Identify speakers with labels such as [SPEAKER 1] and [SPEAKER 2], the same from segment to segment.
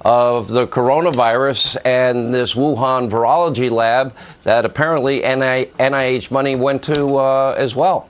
[SPEAKER 1] of the coronavirus and this Wuhan virology lab that apparently NIH money went to as well.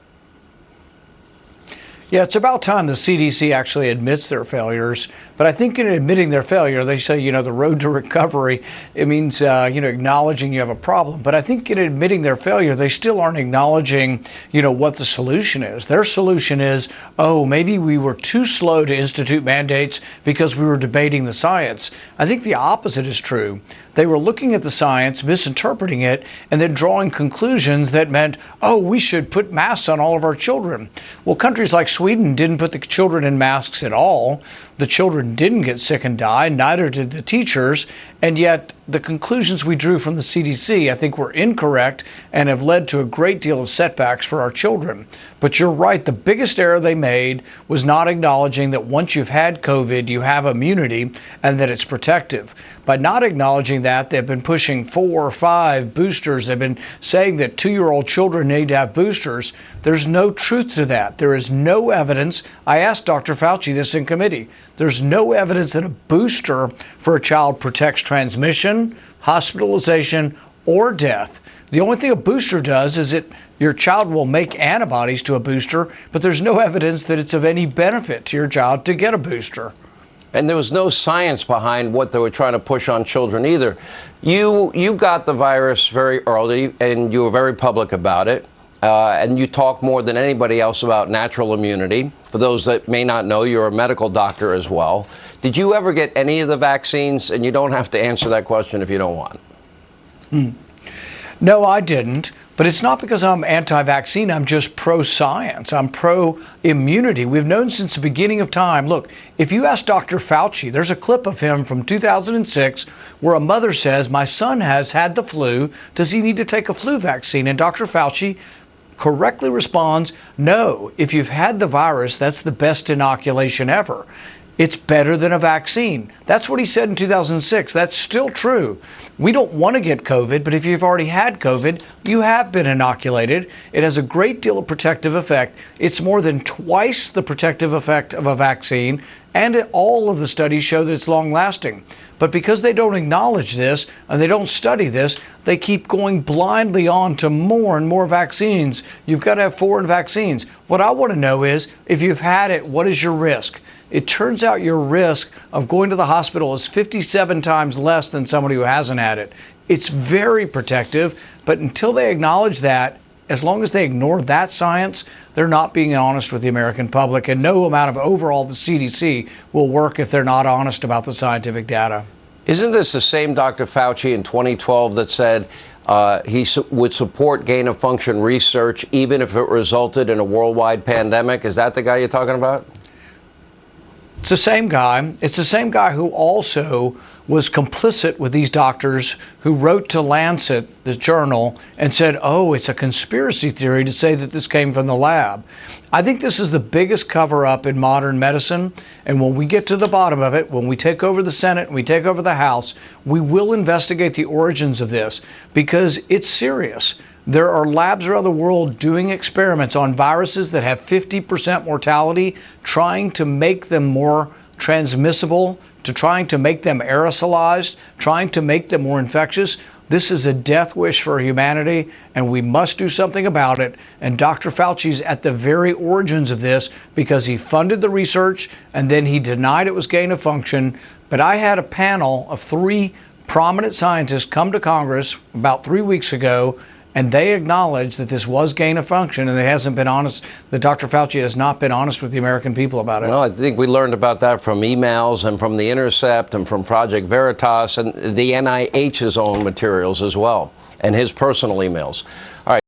[SPEAKER 2] Yeah, it's about time the CDC actually admits their failures. But I think in admitting their failure, they say, the road to recovery, it means, acknowledging you have a problem. But I think in admitting their failure, they still aren't acknowledging, what the solution is. Their solution is, maybe we were too slow to institute mandates because we were debating the science. I think the opposite is true. They were looking at the science, misinterpreting it, and then drawing conclusions that meant, we should put masks on all of our children. Well, countries like Sweden didn't put the children in masks at all. The children didn't get sick and die, neither did the teachers, and yet the conclusions we drew from the CDC, I think, were incorrect and have led to a great deal of setbacks for our children. But you're right, the biggest error they made was not acknowledging that once you've had COVID, you have immunity and that it's protective. By not acknowledging that, they've been pushing 4 or 5 boosters. They've been saying that 2-year-old children need to have boosters. There's no truth to that. There is no evidence. I asked Dr. Fauci this in committee. There's no evidence that a booster for a child protects transmission, hospitalization, or death. The only thing a booster does is your child will make antibodies to a booster, but there's no evidence that it's of any benefit to your child to get a booster.
[SPEAKER 1] And there was no science behind what they were trying to push on children either. You got the virus very early, and you were very public about it. And you talk more than anybody else about natural immunity. For those that may not know, you're a medical doctor as well. Did you ever get any of the vaccines? And you don't have to answer that question if you don't want.
[SPEAKER 2] No, I didn't. But it's not because I'm anti-vaccine. I'm just pro-science. I'm pro-immunity. We've known since the beginning of time. Look, if you ask Dr. Fauci, there's a clip of him from 2006 where a mother says, my son has had the flu. Does he need to take a flu vaccine? And Dr. Fauci correctly responds, no, if you've had the virus, that's the best inoculation ever. It's better than a vaccine. That's what he said in 2006. That's still true. We don't want to get COVID, but if you've already had COVID, you have been inoculated. It has a great deal of protective effect. It's more than twice the protective effect of a vaccine, and all of the studies show that it's long-lasting. But because they don't acknowledge this and they don't study this, they keep going blindly on to more and more vaccines. You've got to have foreign vaccines. What I want to know is, if you've had it, what is your risk? It turns out your risk of going to the hospital is 57 times less than somebody who hasn't had it. It's very protective, but until they acknowledge that, as long as they ignore that science, they're not being honest with the American public, and no amount of overall the CDC will work if they're not honest about the scientific data.
[SPEAKER 1] Isn't this the same Dr. Fauci in 2012 that said he would support gain-of-function research even if it resulted in a worldwide pandemic? Is that the guy you're talking about?
[SPEAKER 2] It's the same guy. It's the same guy who also was complicit with these doctors who wrote to Lancet, the journal, and said, it's a conspiracy theory to say that this came from the lab. I think this is the biggest cover-up in modern medicine. And when we get to the bottom of it, when we take over the Senate and we take over the House, we will investigate the origins of this because it's serious. There are labs around the world doing experiments on viruses that have 50% mortality, trying to make them more transmissible, to trying to make them aerosolized, trying to make them more infectious. This is a death wish for humanity, and we must do something about it. And Dr. Fauci's at the very origins of this because he funded the research and then he denied it was gain of function. But I had a panel of 3 prominent scientists come to Congress about 3 weeks ago, and they acknowledged that this was gain of function, and it hasn't been honest, that Dr. Fauci has not been honest with the American people about it.
[SPEAKER 1] Well, I think we learned about that from emails and from The Intercept and from Project Veritas and the NIH's own materials as well, and his personal emails. All right.